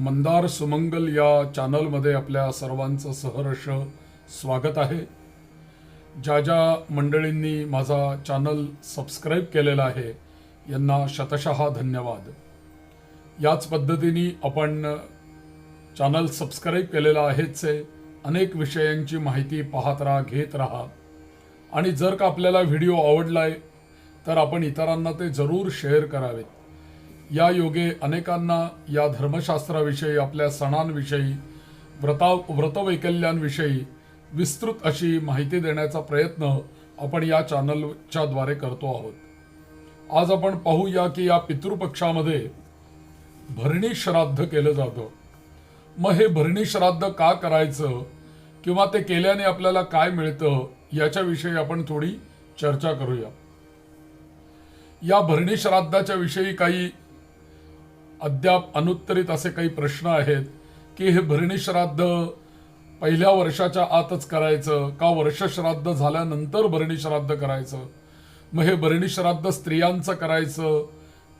मंदार सुमंगल या चॅनलमध्ये आपल्या सर्वांचं सहर्ष स्वागत आहे। ज्या ज्या मंडळींनी माझा चॅनल सबस्क्राईब केलेला आहे यांना शतशः धन्यवाद। याच पद्धतीने आपण चॅनल सबस्क्राईब केलेला आहेच आहे, अनेक विषयांची माहिती पाहत राहा, घेत राहा आणि जर का आपल्याला व्हिडिओ आवडलाय तर आपण इतरांना ते जरूर शेअर करावेत। या योगे अनेकांना या धर्मशास्त्राविषयी, आपल्या सणांविषयी, व्रतवैकल्यांविषयी विस्तृत अशी माहिती देण्याचा प्रयत्न आपण या चॅनलच्या द्वारे करतो आहोत। आज आपण पाहूया की या पितृपक्षामध्ये भरणी श्राद्ध केलं जातं। मग हे भरणी श्राद्ध का करायचं किंवा ते केल्याने आपल्याला काय मिळतं याच्याविषयी आपण थोडी चर्चा करूया। या भरणी श्राद्धाच्या विषयी काही अद्याप अनुत्तरित असे काही प्रश्न आहेत की हे भरणी श्राद्ध पहिल्या वर्षाच्या आतच करायचं का वर्ष श्राद्ध झाल्यानंतर भरणी श्राद्ध करायचं, मग हे भरणी श्राद्ध स्त्रियांचं करायचं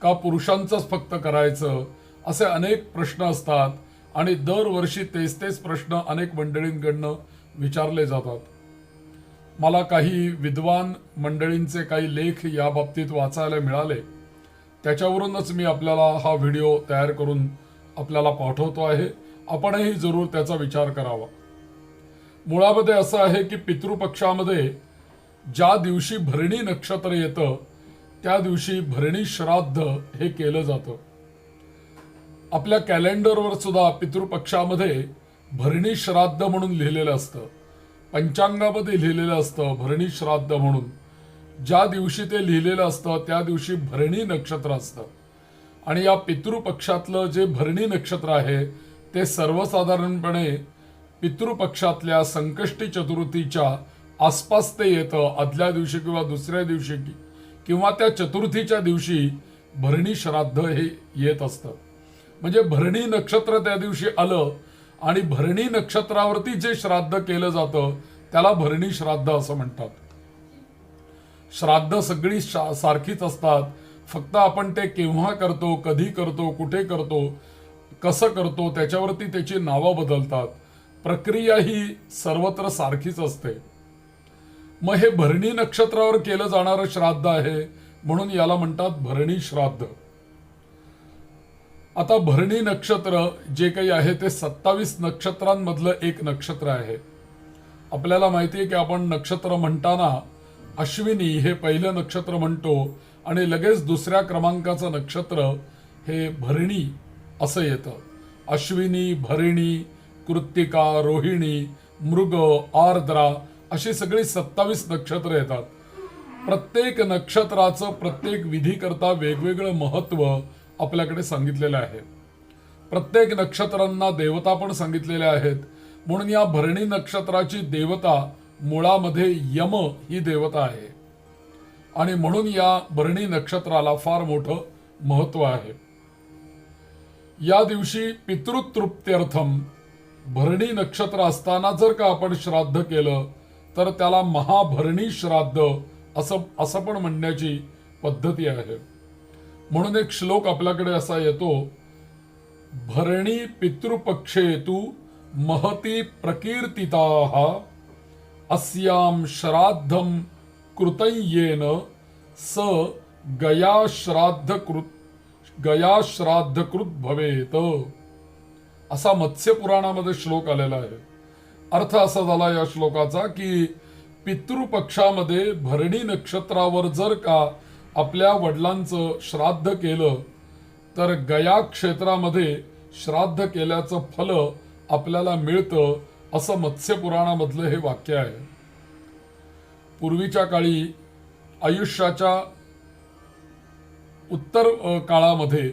का पुरुषांचंच फक्त करायचं, असे अनेक प्रश्न असतात आणि दरवर्षी तेच प्रश्न अनेक मंडळींकडनं विचारले जातात। मला काही विद्वान मंडळींचे काही लेख या बाबतीत वाचायला मिळाले, त्याच्यावरूनच मी आपल्याला हा व्हिडिओ तयार करून आपल्याला पाठवतो आहे। आपणही जरूर त्याचा विचार करावा। मुळामध्ये असं आहे की पितृपक्षामध्ये ज्या दिवशी भरणी नक्षत्र येतं त्या दिवशी भरणी श्राद्ध हे केलं जातं। आपल्या कॅलेंडरवर सुद्धा पितृपक्षामध्ये भरणी श्राद्ध म्हणून लिहिलेलं असतं, पंचांगामध्ये लिहिलेलं असतं भरणी श्राद्ध म्हणून। ज्या दिवशी ते लिहिलेलं असतं त्या दिवशी भरणी नक्षत्र असतं आणि या पितृपक्षातलं जे भरणी नक्षत्र आहे ते सर्वसाधारणपणे पितृपक्षातल्या संकष्टी चतुर्थीच्या आसपास ते येतं, आदल्या दिवशी किंवा दुसऱ्या दिवशी किंवा त्या चतुर्थीच्या दिवशी भरणी श्राद्ध हे येत असतं। म्हणजे भरणी नक्षत्र त्या दिवशी आलं आणि भरणी नक्षत्रावरती जे श्राद्ध केलं जातं त्याला भरणी श्राद्ध असं म्हणतात। श्राद्ध सगळी सारखीच असतात, फक्त आपण ते केव्हा करतो, कधी करतो, कुठे करतो, कसं करतो त्याच्यावरती त्याची नावं बदलतात। प्रक्रिया ही सर्वत्र सारखीच असते। मग हे भरणी नक्षत्रावर केलं जाणारं श्राद्ध आहे म्हणून याला म्हणतात भरणी श्राद्ध। आता भरणी नक्षत्र जे काही आहे ते 27 नक्षत्रांमधलं एक नक्षत्र आहे। आपल्याला माहिती आहे की आपण नक्षत्र म्हणताना अश्विनी हे पहिलं नक्षत्र म्हणतो आणि लगेच दुसऱ्या क्रमांकाचं नक्षत्र हे भरणी असं येतं। अश्विनी, भरणी, कृत्तिका, रोहिणी, मृग, आर्द्रा अशी सगळी 27 नक्षत्र येतात। प्रत्येक नक्षत्राचं प्रत्येक विधीकरता वेगवेगळं महत्त्व आपल्याकडे सांगितलेलं आहे। प्रत्येक नक्षत्रांना देवता पण सांगितलेल्या आहेत, म्हणून या भरणी नक्षत्राची देवता मुळामध्ये यम ही देवता आहे आणि म्हणून या भरणी नक्षत्राला फार मोठं महत्त्व आहे। या दिवशी पितृतृप्त्यर्थम भरणी नक्षत्र असताना जर का आपण श्राद्ध केलं तर त्याला महाभरणी श्राद्ध असं पण म्हणण्याची पद्धती आहे। म्हणून एक श्लोक आपल्याकडे असा येतो, भरणी पितृपक्षेतु महती प्रकीर्तिताः अस्याम श्राद्धम कृतयेन स गयाश्राद्धकृत भवेत, असा मत्स्य पुराणामध्ये श्लोक आलेला आहे। अर्थ असा झाला या श्लोकाचा की पितृपक्षामध्ये भरणी नक्षत्रावर जर का आपल्या वडिलांचं श्राद्ध केलं तर गया क्षेत्रामध्ये श्राद्ध केल्याचं फल आपल्याला मिळतं, असं मत्स्य पुराणामधलं हे वाक्य आहे। पूर्वीच्या काळी आयुष्याच्या उत्तर काळामध्ये,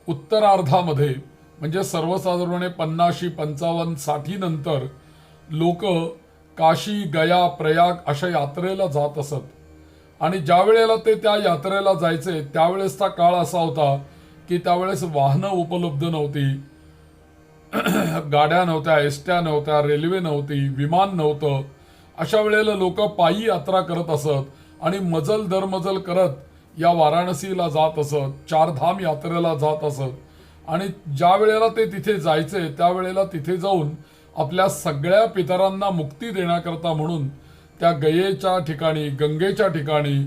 उत्तरार्धामध्ये म्हणजे सर्वसाधारणपणे 50, 55, 60 नंतर लोक काशी, गया, प्रयाग अशा यात्रेला जात असत आणि ज्या वेळेला ते त्या यात्रेला जायचे त्यावेळेसचा काळ असा होता की त्यावेळेस वाहनं उपलब्ध नव्हती, गाड्या नव्हत्या, एसट्या नव्हत्या, रेल्वे नव्हती, विमान नव्हतं। अशा वेळेला लोक पायी यात्रा करत असत आणि मजल दरमजल करत या वाराणसीला जात असत, चारधाम यात्रेला जात असत आणि ज्या वेळेला ते तिथे जायचे त्यावेळेला तिथे जाऊन आपल्या सगळ्या पितरांना मुक्ती देण्याकरता म्हणून त्या गयेच्या ठिकाणी, गंगेच्या ठिकाणी,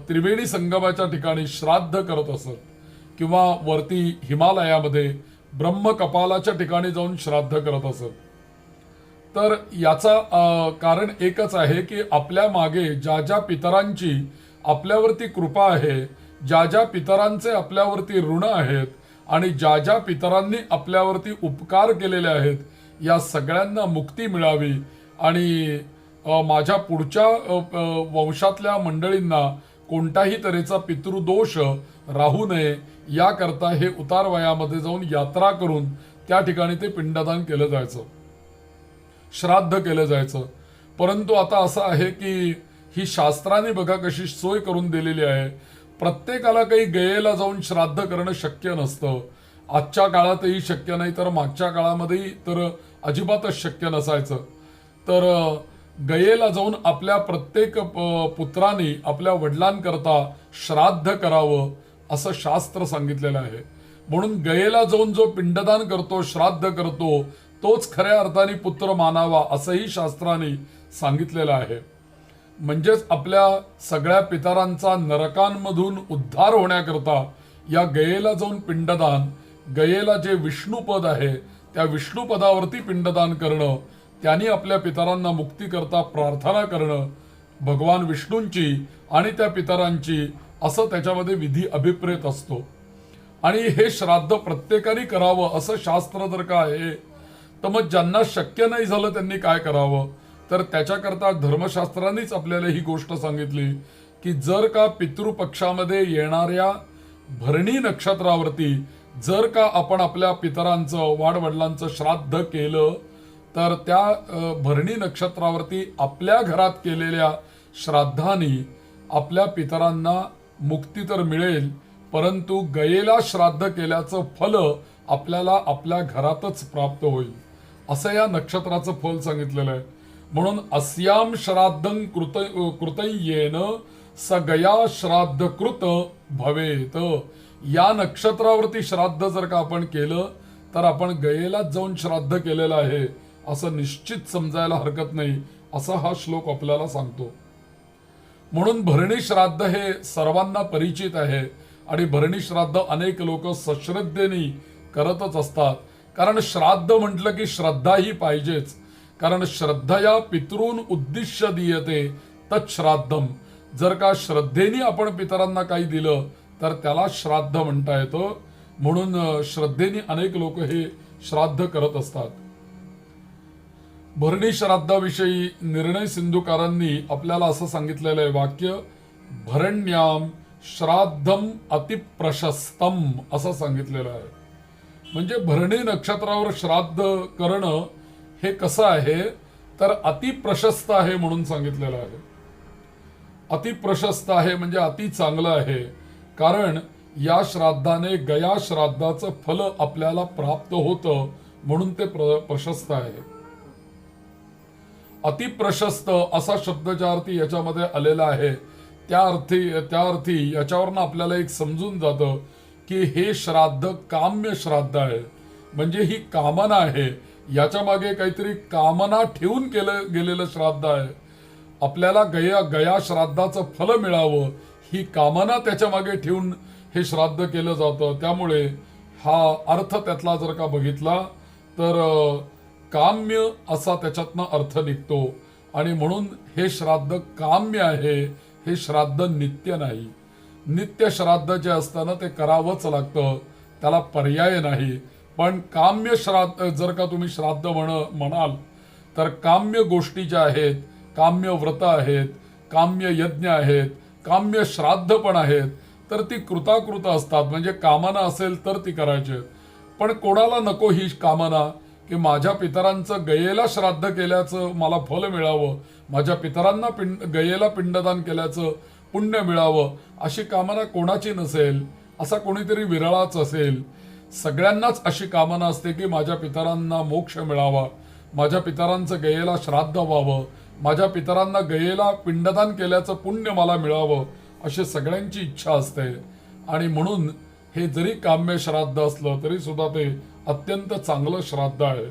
त्रिवेणी संगमाच्या ठिकाणी श्राद्ध करत असत किंवा वरती हिमालयामध्ये ब्रह्मकपालाच्या ठिकाणी जाऊन श्राद्ध करत असत. तर याचा कारण एकच आहे की आपल्या मागे ज्या ज्या पितरांची आपल्यावरती कृपा आहे, ज्या ज्या पितरांचे आपल्यावरती ऋण आहेत आणि ज्या ज्या पितरांनी आपल्यावरती उपकार केलेले आहेत, या सगळ्यांना मुक्ती मिळावी आणि माझ्या पुढच्या वंशातल्या मंडळींना कोणत्याही तऱ्हेचा पितृदोष राहू नये याकरता हे उतार वयामध्ये जाऊन यात्रा करून त्या ठिकाणी ते पिंडदान केलं जायचं, श्राद्ध केलं जायचं. परंतु आता असं आहे की ही शास्त्राने बघा कशी सोय करून दिलेली आहे. प्रत्येकाला काही गयेला जाऊन श्राद्ध करणं शक्य नसतं. आजच्या काळातही शक्य नाही, तर मागच्या काळामध्येही तर अजिबातच शक्य नसायचं. तर गयेला जाऊन आपल्या प्रत्येक पुत्राने आपल्या वडिलांकरता श्राद्ध करावं असं शास्त्र सांगितलेलं आहे. म्हणून गयेला जाऊन जो पिंडदान करतो, श्राद्ध करतो, तोच खऱ्या अर्थाने पुत्र मानावा असंही शास्त्राने सांगितलेलं आहे. म्हणजेच आपल्या सगळ्या पितरांचा नरकांमधून उद्धार होण्याकरता या गयेला जाऊन पिंडदान, गयेला जे विष्णुपद आहे त्या विष्णुपदावरती पिंडदान करणं, त्यांनी आपल्या पितरांना मुक्ती करता प्रार्थना करणं, भगवान विष्णूंची आणि त्या पितरांची, असं त्याच्यामध्ये विधी अभिप्रेत असतो. आणि हे श्राद्ध प्रत्येकाने करावं असं शास्त्र जर का आहे, तर मग ज्यांना शक्य नाही झालं त्यांनी काय करावं, तर त्याच्याकरता धर्मशास्त्रानेच आपल्याला ही गोष्ट सांगितली की जर का पितृपक्षामध्ये येणाऱ्या भरणी नक्षत्रावरती जर का आपण आपल्या पितरांचं, वाडवडिलांचं श्राद्ध केलं, तर त्या भरणी नक्षत्रावरती आपल्या घरात केलेल्या श्राद्धानी आपल्या पितरांना मुक्ती तर मिळेल, परंतु गयेला श्राद्ध केल्याचं फल आपल्याला आपल्या घरातच प्राप्त होईल, असं या नक्षत्राचं फल सांगितलेलं आहे. म्हणून अस्याम श्राद्धं कृतयेन स गया श्राद्ध कृत भवेत. या नक्षत्रावरती श्राद्ध जर का आपण केलं तर आपण गयेलाच जाऊन श्राद्ध केलेलं आहे असं निश्चित समजायला हरकत नाही, असा हा श्लोक आपल्याला सांगतो. म्हणून भरणी श्राद्ध हे सर्वांना परिचित आहे आणि भरणी श्राद्ध अनेक लोक सश्रद्धेने करतच असतात. कारण श्राद्ध म्हटलं की श्रद्धाही पाहिजेच. कारण श्रद्धया पितॄन उद्दिश्य दीयते तत्श्राद्धम. जर का श्रद्धेने आपण पितरांना काही दिलं तर त्याला श्राद्ध म्हणता येतं. म्हणून श्रद्धेने अनेक लोक हे श्राद्ध करत असतात. भरणी श्राद्धाविषयी निर्णय सिंधुकारांनी आपल्याला असं सांगितलेलं आहे वाक्य, भरण्याम श्राद्धम अतिप्रशस्तम असं सांगितलेलं आहे. म्हणजे भरणी नक्षत्रावर श्राद्ध करणं हे कसं आहे तर अतिप्रशस्त आहे म्हणून सांगितलेलं आहे. अतिप्रशस्त आहे म्हणजे अति चांगलं आहे, कारण या श्राद्धाने गया श्राद्धाचं फल आपल्याला प्राप्त होतं म्हणून ते प्रशस्त आहे. अतिप्रशस्त असा शब्द ज्या अर्थी याच्यामध्ये आलेला आहे त्या अर्थी याच्यावरनं आपल्याला एक समजून जातं की हे श्राद्ध काम्य श्राद्ध आहे. म्हणजे ही कामना आहे, याच्या मागे काहीतरी कामना ठेवून केलं गेलेलं श्राद्ध आहे. आपल्याला गया श्राद्धाचं फल मिळावं ही कामना त्याच्या मागे ठेवून हे श्राद्ध केलं जातं. त्यामुळे हा अर्थ त्यातला जर का बघितला तर काम्य असा त्याच्यातनं अर्थ निघतो. आणि म्हणून हे श्राद्ध काम्य आहे, हे श्राद्ध नित्य नाही. नित्य श्राद्ध जे असतं ना ते करावंच लागतं, त्याला पर्याय नाही. पण काम्य श्राद्ध जर का तुम्ही श्राद्ध म्हणाल तर काम्य गोष्टी ज्या आहेत, काम्य व्रत आहेत, काम्य यज्ञ आहेत, काम्य श्राद्ध पण आहेत, तर ती कृताकृत असतात. म्हणजे कामना असेल तर ती करायची. पण कोणाला नको ही कामना की माझ्या पितरांचं गयेला श्राद्ध केल्याचं मला फल मिळावं, माझ्या पितरांना गयेला पिंडदान केल्याचं पुण्य मिळावं, अशी कामना कोणाची नसेल. असा कोणीतरी विरळाच असेल. सगळ्यांनाच अशी कामना असते की माझ्या पितरांना मोक्ष मिळावा, माझ्या पितरांचं गयेला श्राद्ध व्हावं, माझ्या पितरांना गयेला पिंडदान केल्याचं पुण्य मला मिळावं, अशी सगळ्यांची इच्छा असते. आणि म्हणून हे जरी काम्य श्राद्ध असलं तरी सुद्धा ते अत्यंत चांगलं श्राद्ध आहे.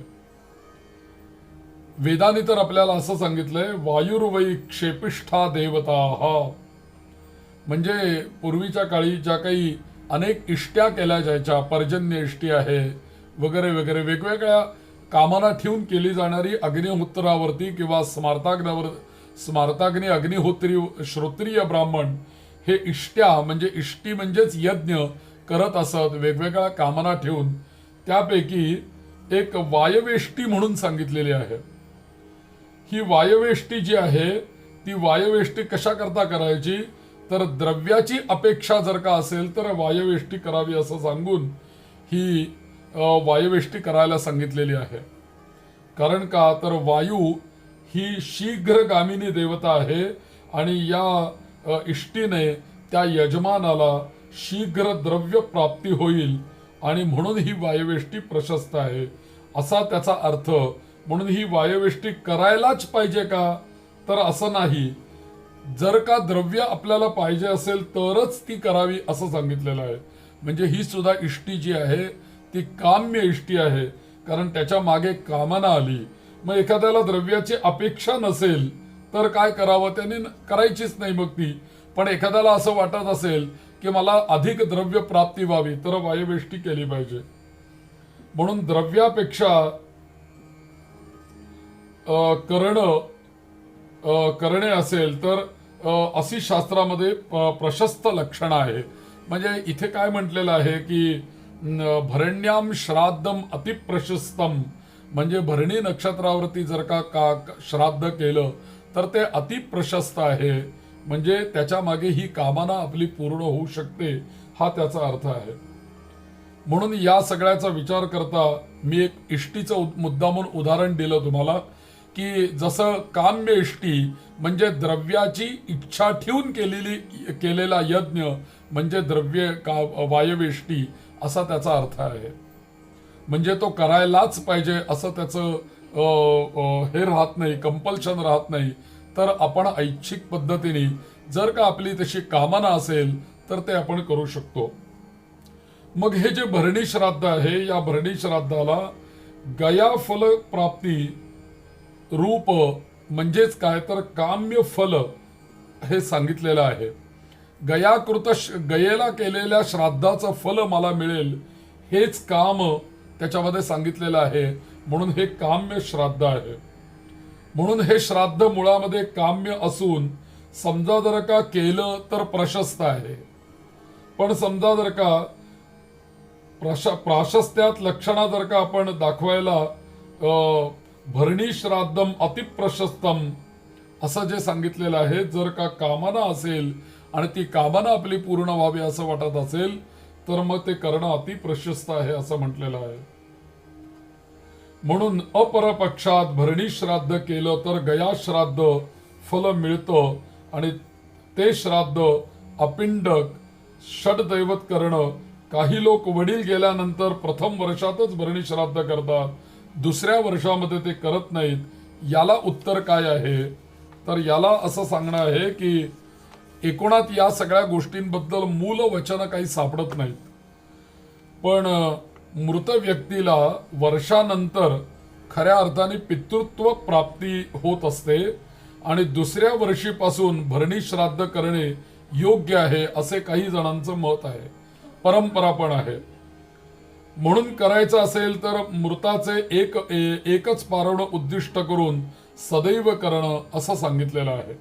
वेदांनी तर आपल्याला असं सांगितलंय, वायुर्वै क्षेपिष्ठा देवता. म्हणजे पूर्वीच्या काळी ज्या काही अनेक इष्ट्या केल्या जायच्या, पर्जन्य इष्टी आहे वगैरे वगैरे, वेगवेगळ्या कामाला ठेवून केली जाणारी अग्निहोत्रावरती किंवा स्मार्ताग्नी अग्निहोत्री श्रोत्रिय ब्राह्मण हे इष्ट्या म्हणजे इष्टी म्हणजेच यज्ञ करत असत वेगवेगळ्या कामाला ठेवून. त्यापैकी एक वायवेष्टी म्हणून सांगितलेली आहे. ही वायवेष्टी जी आहे ती वायवेष्टी कशा करता करायची, तर द्रव्याची अपेक्षा जर का असेल तर वायवेष्टी करावी असं सांगून ही वायवेष्टी करायला सांगितलेली आहे. कारण का, तर वायू ही शीघ्रगामिनी देवता आहे आणि या इष्टीने त्या यजमानाला शीघ्र द्रव्य प्राप्ती होईल आणि म्हणून ही वायवेष्टी प्रशस्त आहे असा त्याचा अर्थ. म्हणून ही वायवेष्टी करायलाच पाहिजे का, तर असं नाही. जर का द्रव्य आपल्याला पाहिजे असेल तरच ती करावी असं सांगितलेलं आहे. म्हणजे ही सुद्धा इष्टी जी आहे ती काम्य इष्टी आहे, कारण त्याच्या मागे कामना आली. मग एखाद्याला द्रव्याची अपेक्षा नसेल तर काय करावं, त्याने करायचीच नाही मग ती. पण एखाद्याला असं वाटत असेल की मला अधिक द्रव्य प्राप्ती व्हावी तर वायवेष्टी केली पाहिजे. म्हणून द्रव्यापेक्षा करणे असेल तर अशी शास्त्रामध्ये प्रशस्त लक्षणं आहे. म्हणजे इथे काय म्हटलेलं आहे की भरण्याम श्राद्धम अतिप्रशस्तम, म्हणजे भरणी नक्षत्रावरती जर का श्राद्ध केलं तर ते अतिप्रशस्त आहे. म्हणजे त्याच्या मागे ही कामना आपली पूर्ण होऊ शकते हा त्याचा अर्थ आहे. म्हणून या सगळ्याचा विचार करता मी एक इष्टीचं मुद्दामून उदाहरण दिलं तुम्हाला की जसं काम्य इष्टी म्हणजे द्रव्याची इच्छा ठेवून केलेला यज्ञ म्हणजे वायवेष्टी असा त्याचा अर्थ आहे. म्हणजे तो करायलाच पाहिजे असं त्याचं हे राहत नाही, कंपल्शन राहत नाही. तर आपण ऐच्छिक पद्धतीने जर का आपली तशी कामना असेल तर ते आपण करू शकतो. मग हे जे भरणी श्राद्ध आहे या भरणी श्राद्धाला गया फल प्राप्ती रूप म्हणजेच काय, तर काम्य फल हे सांगितलेलं आहे. गयेला केलेल्या श्राद्धाचं फल मला मिळेल हेच काम त्याच्यामध्ये सांगितलेलं आहे. म्हणून हे काम्य श्राद्ध आहे. म्हणून हे श्राद्ध मुळामध्ये काम्य असून समजा जर का केलं तर प्रशस्त आहे. पण समजा जर का प्राशस्त्यात लक्षणा जर का आपण दाखवायला भरणी श्राद्धम अतिप्रशस्तम असं जे सांगितलेलं आहे, जर का कामना असेल आणि ती कामना आपली पूर्ण व्हावी असं वाटत असेल तर मग ते करणं अतिप्रशस्त आहे असं म्हटलेलं आहे. म्हणून अपरपक्षात भरणी श्राद्ध केलं तर गया श्राद्ध फल मिळतं आणि ते श्राद्ध अपिंडक षडदैवत करणं. काही लोक वडील गेल्यानंतर प्रथम वर्षातच भरणी श्राद्ध करतात, दुसऱ्या वर्षामध्ये ते करत नाहीत. याला उत्तर काय आहे, तर याला असं सांगणं आहे की एकूणात या सगळ्या गोष्टींबद्दल मूल वचन काही सापडत नाहीत. पण मृत व्यक्तीला वर्षानंतर खऱ्या अर्थाने पितृत्व प्राप्ती होत असते आणि दुसऱ्या वर्षीपासून भरणी श्राद्ध करणे योग्य आहे असे काही जणांचं मत आहे, परंपरा पण आहे. म्हणून करायचं असेल तर मृताचे एकच पारण उद्दिष्ट करून सदैव करणं असं सांगितलेलं आहे.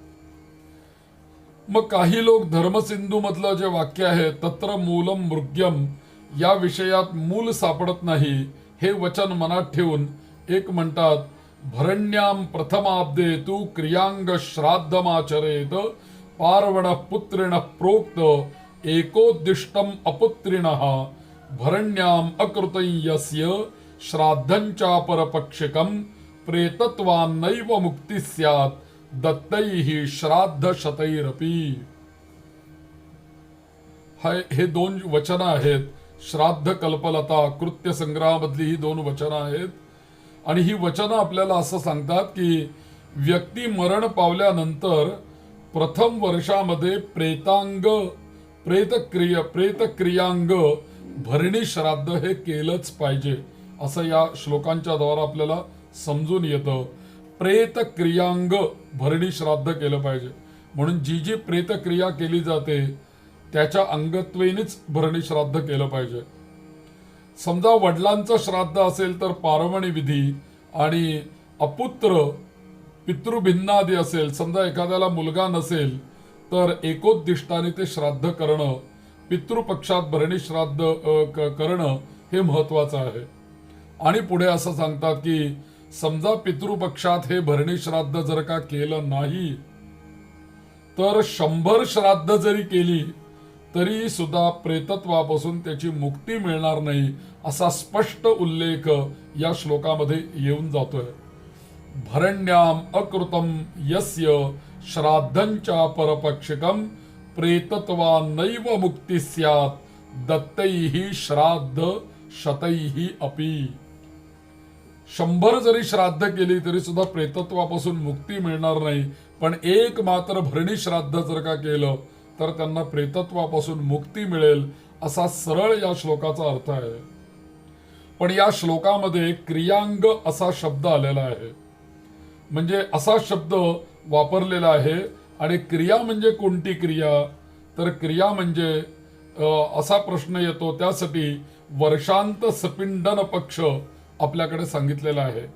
मग काही लोक धर्मसिंधू मधलं जे वाक्य आहे तत्र मूलम मृग्यम या विषयात मूल सापडत नाही हे वचन मनात ठेवून एक म्हणतात, भरण्याम प्रथमाब्दे तू क्रियांग श्राद्धमाचरेत पार्वण पुत्रिण प्रोक्त एकोद्दिष्टम अपुत्रिणः भरण्याम अकृतयस्य श्राद्धंचा परपक्षिकम प्रेतत्वान्नैव मुक्ती स्यात् दत्तैहि श्राद्ध शतैरपि. हे दोन वचनं आहेत. श्राद्ध कल्पलता कृत्य संग्रहामधली ही दोन वचनं आहेत आणि ही वचनं आपल्याला असं सांगतात की व्यक्ती मरण पावल्यानंतर प्रथम वर्षामध्ये प्रेतक्रियांग भरणी श्राद्ध हे केलंच पाहिजे असं या श्लोकांच्या द्वारा आपल्याला समजून येतं. प्रेत क्रियांग भरणी श्राद्ध केलं पाहिजे, म्हणून जी जी प्रेत क्रिया केली जाते त्याच्या अंगत्वेनेच भरणी श्राद्ध केलं पाहिजे. समजा वडिलांचं श्राद्ध असेल तर पारवणी विधी, आणि अपुत्र पितृभिन्नादी असेल, समजा एखाद्याला मुलगा नसेल तर एकोद्दिष्टाने ते श्राद्ध करणं, पितृपक्षात भरणी श्राद्ध करणं हे महत्वाचं आहे. आणि पुढे असं सांगतात की समजा पितृपक्षात हे भरणी श्राद्ध जर का केलं नाही तर 100 श्राद्ध जरी केली तरी सुद्धा प्रेतत्वापासून त्याची मुक्ती मिळणार नाही असा स्पष्ट उल्लेख या श्लोकामध्ये येऊन जातोय. भरण्याम अकृतम यस्य श्राद्धंचा परपक्षिकम प्रेतत्वा नैव मुक्ती स्यात् दत्तैहि श्राद्ध शतैहि अपि. 100 जरी श्राद्ध केली तरी सुद्धा प्रेतत्वापासून मुक्ती मिळणार नाही, पण एक मात्र भरणी श्राद्ध जर का केलं तर त्यांना प्रेतत्वापासून मुक्ती मिळेल असा सरळ या श्लोकाचा अर्थ आहे. पण या श्लोकामध्ये क्रियांग असा शब्द आलेला आहे, म्हणजे असा शब्द वापरलेला आहे. आणि क्रिया म्हणजे कोणती क्रिया, तर क्रिया म्हणजे असा प्रश्न येतो त्यासाठी वर्षांत सपिंडन पक्ष आपल्याकडे सांगितलेला आहे.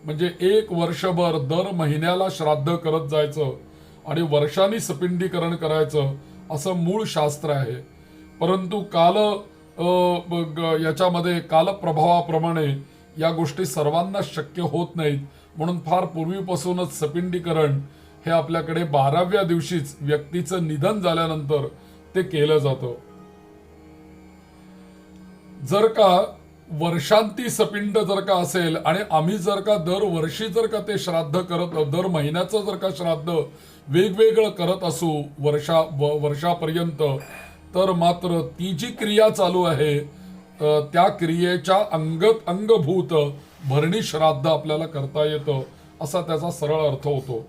म्हणजे 1 वर्षभर दर महिन्याला श्राद्ध करत जायचं आणि वर्षांनी सपिंडीकरण करायचं असं मूळ शास्त्र आहे. परंतु याच्यामध्ये कालप्रभावाप्रमाणे या गोष्टी सर्वांना शक्य होत नाहीत, म्हणून फार पूर्वीपासूनच सपिंडीकरण हे आपल्याकडे 12व्या दिवशीच व्यक्तीचं निधन झाल्यानंतर ते केलं जातं. जर का वर्षांती सपिंड जर का असेल आणि आम्ही जर का दरवर्षी जर का ते श्राद्ध करत, दर महिन्याचं जर का श्राद्ध वेगवेगळं करत असू वर्षापर्यंत, तर मात्र ती जी क्रिया चालू आहे त्या क्रियेच्या अंगभूत भरणी श्राद्ध आपल्याला करता येतं असा त्याचा सरळ अर्थ होतो.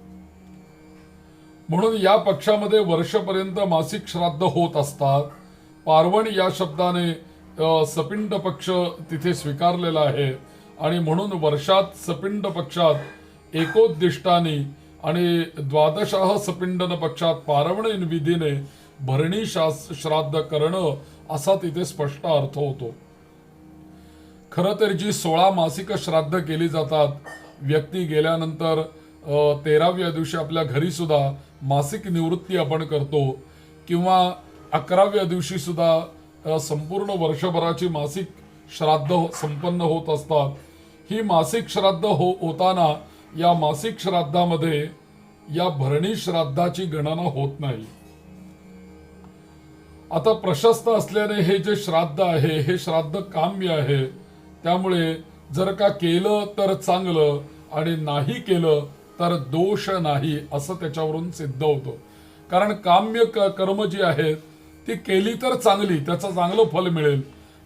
म्हणून या पक्षामध्ये वर्षपर्यंत मासिक श्राद्ध होत असतात. पारवण या शब्दाने सपिंड पक्ष तिथे स्वीकारलेला आहे आणि म्हणून वर्षात सपिंड पक्षात एकोद्दिष्टाने आणि द्वादशाह सपिंडन पक्षात पारवण विधीने भरणी श्राद्ध करणं असा तिथे स्पष्ट अर्थ होतो. खरं तर जी 16 मासिक श्राद्ध केली जातात, व्यक्ती गेल्यानंतर 13व्या दिवशी आपल्या घरी सुद्धा मासिक निवृत्ती आपण करतो, किंवा 11व्या दिवशी सुद्धा संपूर्ण वर्षभराची मासिक श्राद्ध संपन्न होत असतात. ही मासिक श्राद्ध होताना या मासिक श्राद्धामध्ये या भरणी श्राद्धाची गणना होत नाही. आता प्रशस्त असल्याने हे जे श्राद्ध आहे हे श्राद्ध काम्य आहे, त्यामुळे जर का केलं तर चांगलं आणि नाही केलं तर दोष नाही असं त्याच्यावरून सिद्ध होतं. कारण काम्य कर्म जी आहेत ती केली तर चांगली, त्याचं चांगलं फल मिळेल,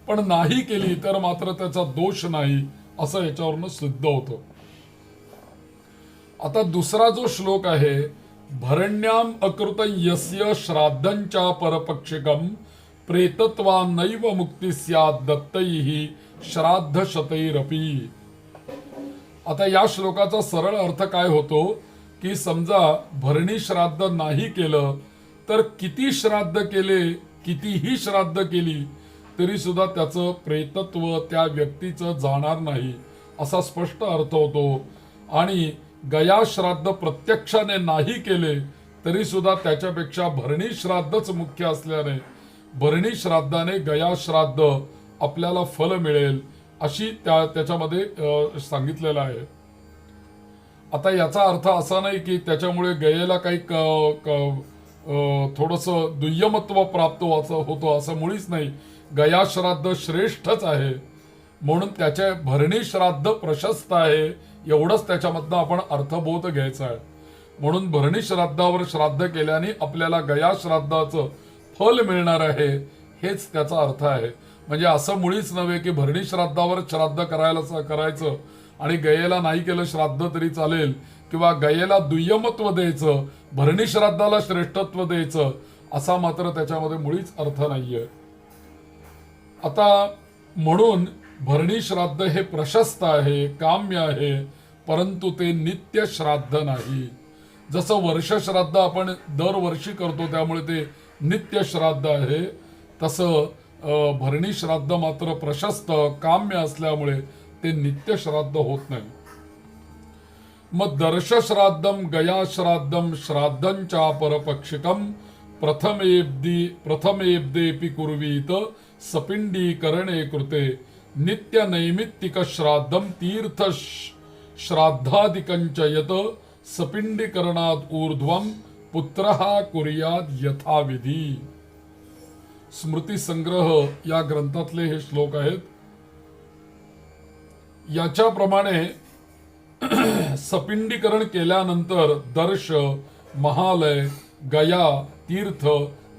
पण नाही केली तर मात्र त्याचा दोष नाही असं याच्यावरून सिद्ध होतं. आता दुसरा जो श्लोक आहे, भरण्याम अकृत यस्य श्राद्धंचा परपक्षिकम प्रेतत्वा नैव मुक्ती स्यात् दत्तैहि श्राद्ध शतैरपि. आता या श्लोकाचा सरळ अर्थ काय होतो की समजा भरणी श्राद्ध नाही केलं तर किती श्राद्ध केले, कितीही श्राद्ध केली तरी सुद्धा त्याचं प्रेतत्व त्या व्यक्तीचं जाणार नाही असा स्पष्ट अर्थ होतो. आणि गया श्राद्ध प्रत्यक्षाने नाही केले तरी सुद्धा त्याच्यापेक्षा भरणी श्राद्धच मुख्य असल्याने भरणी श्राद्धाने गया श्राद्ध आपल्याला फल मिळेल अशी त्याच्यामध्ये सांगितलेलं आहे. आता याचा अर्थ असा नाही की त्याच्यामुळे गयेला काही थोडंसं दुय्यमत्व प्राप्त होतं असं मुळीच नाही. गया श्राद्ध श्रेष्ठच आहे म्हणून त्याचे भरणी श्राद्ध प्रशस्त आहे एवढंच त्याच्यामधनं आपण अर्थबोध घ्यायचा आहे. म्हणून भरणी श्राद्धावर श्राद्ध केल्याने आपल्याला गया श्राद्धाचं फल मिळणार आहे हेच त्याचा अर्थ आहे. म्हणजे असं मुळीच नव्हे की भरणी श्राद्धावर श्राद्ध करायचं आणि गयेला नाही केलं श्राद्ध तरी चालेल, किंवा गयेला दुय्यमत्व द्यायचं भरणी श्राद्धाला श्रेष्ठत्व द्यायचं असा मात्र त्याच्यामध्ये मुळीच अर्थ नाहीये. आता म्हणून भरणी श्राद्ध हे प्रशस्त आहे, काम्य आहे, परंतु ते नित्य श्राद्ध नाही. जसं वर्ष श्राद्ध आपण दरवर्षी करतो त्यामुळे ते नित्य श्राद्ध आहे, तसं भरणी श्राद्ध मात्र प्रशस्त काम्य असल्यामुळे ते नित्य श्राद्ध होत नाही. मग दर्श श्राद्धम गया श्राद्धम श्राद्धंचा परपक्षिकम प्रथमेब्देपि कुर्वीत सपिंडीकरणे कृते नित्य नैमित्तिक श्राद्धम तीर्थ श्राद्धादिकंच यत सपिंडीकरणात ऊर्ध्वम पुत्रहा कुर्याद यथाविधी. स्मृती संग्रह या ग्रंथातले हे श्लोक आहेत. याच्याप्रमाणे सपिंडीकरण केल्यानंतर दर्श, महालय, गया, तीर्थ,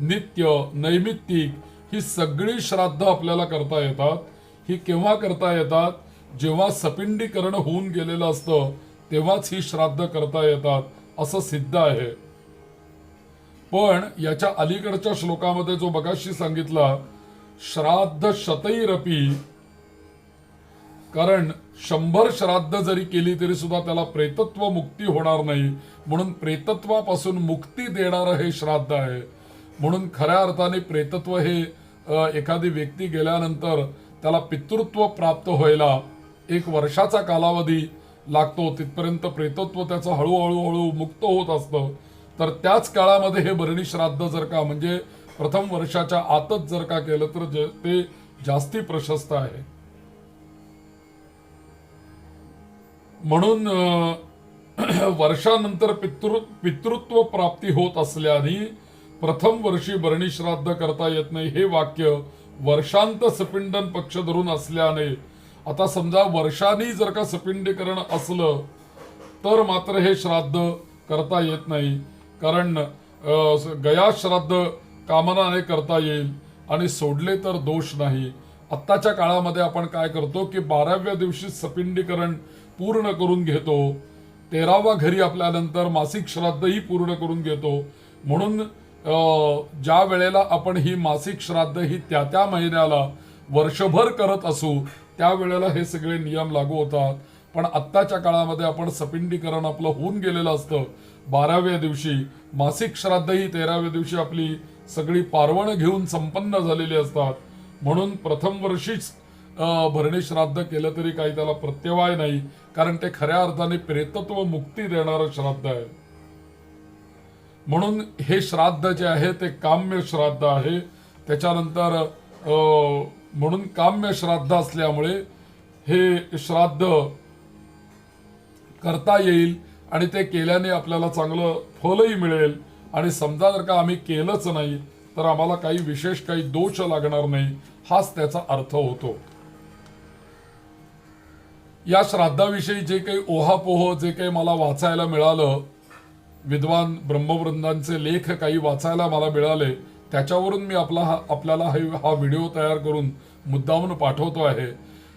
नित्य, नैमित्तिक ही सगळी श्राद्ध आपल्याला करता येतात. ही केव्हा करता येतात? जेव्हा सपिंडीकरण होऊन गेलेलं असतं तेव्हाच ही श्राद्ध करता येतात असं सिद्ध आहे. पण याच्या अलीकडच्या श्लोकामध्ये जो मगाशी सांगितला श्राद्ध शतैरपी, कारण 100 श्राद्ध जरी केली तरी सुद्धा त्याला प्रेतत्व मुक्ती होणार नाही, म्हणून प्रेतत्वापासून मुक्ती देणारं हे श्राद्ध आहे. म्हणून खऱ्या अर्थाने प्रेतत्व हे एखादी व्यक्ती गेल्यानंतर त्याला पितृत्व प्राप्त व्हायला 1 वर्षाचा कालावधी लागतो. तिथपर्यंत प्रेतत्व त्याचं हळूहळू मुक्त होत असतं. तर त्याच काळामध्ये हे भरणी श्राद्ध जर का म्हणजे प्रथम वर्षाच्या आतच जर का केलं तर ते जास्ती प्रशस्त आहे. म्हणून वर्षानंतर पितृत्व प्राप्ती होत असल्याने प्रथम वर्षी भरणी श्राद्ध करता येत नाही हे वाक्य वर्षांत सपिंडन पक्ष धरून असल्याने, आता समजा वर्षांनी जर का सपिंडीकरण असलं तर मात्र हे श्राद्ध करता येत नाही. कारण गया श्राद्ध कामनाने करता येईल आणि सोडले तर दोष नाही. आत्ताच्या काळामध्ये आपण काय करतो की 12व्या दिवशी सपिंडीकरण पूर्ण करून घेतो, 13वा घरी आपल्यानंतर मासिक श्राद्धही पूर्ण करून घेतो. म्हणून ज्या वेळेला आपण ही मासिक श्राद्ध ही त्या महिन्याला वर्षभर करत असू त्यावेळेला हे सगळे नियम लागू होतात. पण आत्ताच्या काळामध्ये आपण सपिंडीकरण आपलं होऊन गेलेलं असतं 12व्या दिवशी, मासिक श्राद्ध ही 13व्या दिवशी आपली सगळी पारवणं घेऊन संपन्न झालेली असतात. म्हणून प्रथम वर्षीच भरणी श्राद्ध केलं तरी काही त्याला प्रत्यवाय नाही, कारण ते खऱ्या अर्थाने प्रेतत्व मुक्ती देणारं श्राद्ध आहे. म्हणून हे श्राद्ध जे आहे ते काम्य श्राद्ध आहे. त्याच्यानंतर म्हणून काम्य श्राद्ध असल्यामुळे हे श्राद्ध करता येईल आणि ते केल्याने आपल्याला चांगलं फलही मिळेल. आणि समजा जर का आम्ही केलंच नाही तर आम्हाला काही विशेष काही दोष लागणार नाही, हाच त्याचा अर्थ होतो. या श्राद्धाविषयी जे काही ओहापोह जे काही मला वाचायला मिळालं, विद्वान ब्रह्मवृंदांचे लेख काही वाचायला मला मिळाले, त्याच्यावरून मी आपल्याला हा व्हिडिओ तयार करून मुद्दामून पाठवतो आहे.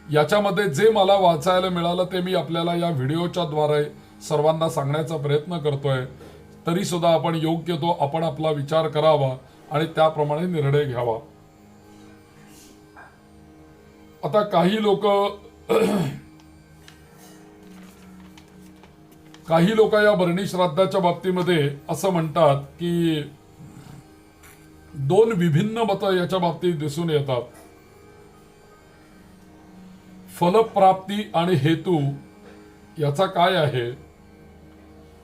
याच्यामध्ये जे मला वाचायला मिळालं ते मी आपल्याला या व्हिडिओच्या द्वारे सर्वांना सांगण्याचा प्रयत्न करतोय. तरी सुद्धा आपण योग्य तो आपण आपला विचार करावा आणि त्याप्रमाणे निर्णय घ्यावा. आता काही लोक या भरणी श्राद्धाच्या बाबतीमध्ये असं म्हणतात की 2 विभिन्न मतं याच्या बाबतीत दिसून येतात. फलप्राप्ती आणि हेतू याचा काय आहे?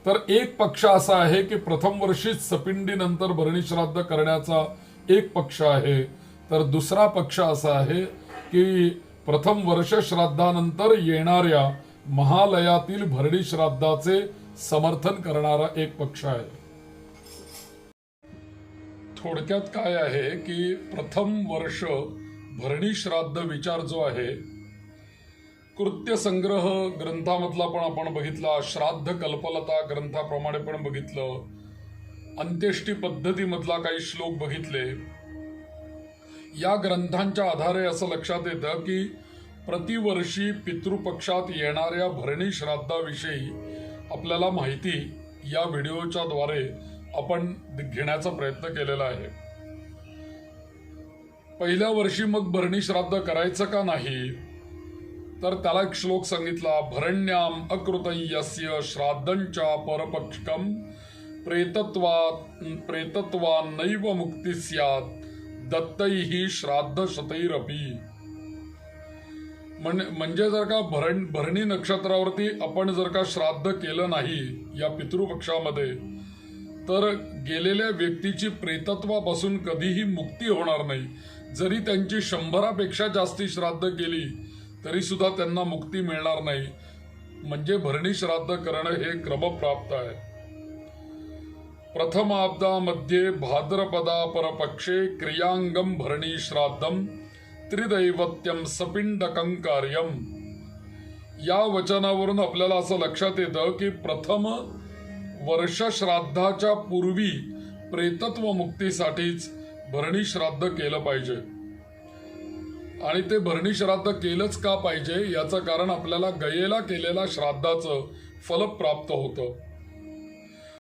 तर एक पक्ष असा आहे की प्रथम वर्षीच सपिंडीनंतर भरणी श्राद्ध करण्याचा एक पक्ष आहे. तर दुसरा पक्ष असा आहे की प्रथम वर्ष श्राद्धानंतर येणाऱ्या महालयातील भरणी श्राद्धाचे समर्थन करणारा एक पक्ष आहे. थोडक्यात काय आहे की प्रथम वर्ष भरणी श्राद्ध विचार जो आहे कृत्य संग्रह ग्रंथामधला पण आपण बघितला, श्राद्ध कल्पलता ग्रंथाप्रमाणे पण बघितलं, अंत्येष्टी पद्धतीमधला काही श्लोक बघितले. या ग्रंथांच्या आधारे असं लक्षात येतं की प्रतिवर्षी पितृपक्षात येणाऱ्या भरणी श्राद्धाविषयी आपल्याला माहिती या व्हिडिओच्या द्वारे आपण घेण्याचा प्रयत्न केलेला आहे. पहिल्या वर्षी मग भरणी श्राद्ध करायचं का नाही? तर त्याला एक श्लोक सांगितला, भरण्याम अकृतय्यस्य श्राद्धंच्या परपक्षकम प्रेतत्वा नैव मुक्ती स्यात् दत्तैहि श्राद्ध शतैरपी. म्हणजे जर का भरणी नक्षत्रावरती आपण जर का श्राद्ध केलं नाही या पितृपक्षामध्ये, तर गेलेल्या व्यक्तीची प्रेतत्वापासून कधीही मुक्ती होणार नाही. जरी त्यांची 100पेक्षा जास्ती श्राद्ध केली तरी सुद्धा त्यांना मुक्ती मिळणार नाही. म्हणजे भरणी श्राद्ध करणं हे क्रमप्राप्त आहे. प्रथमाब्दामध्ये भाद्रपदा परपक्षे क्रियांगम भरणी श्राद्धम त्रिदैवत्यम सपिंडकं कार्यम. या वचनावरून आपल्याला असं लक्षात येतं की प्रथम वर्ष श्राद्धाच्या पूर्वी प्रेतत्व मुक्तीसाठीच भरणी श्राद्ध केलं पाहिजे. आणि ते भरणी श्राद्ध केलंच का पाहिजे याचं कारण आपल्याला गयेला केलेल्या श्राद्धाचं फल प्राप्त होतं.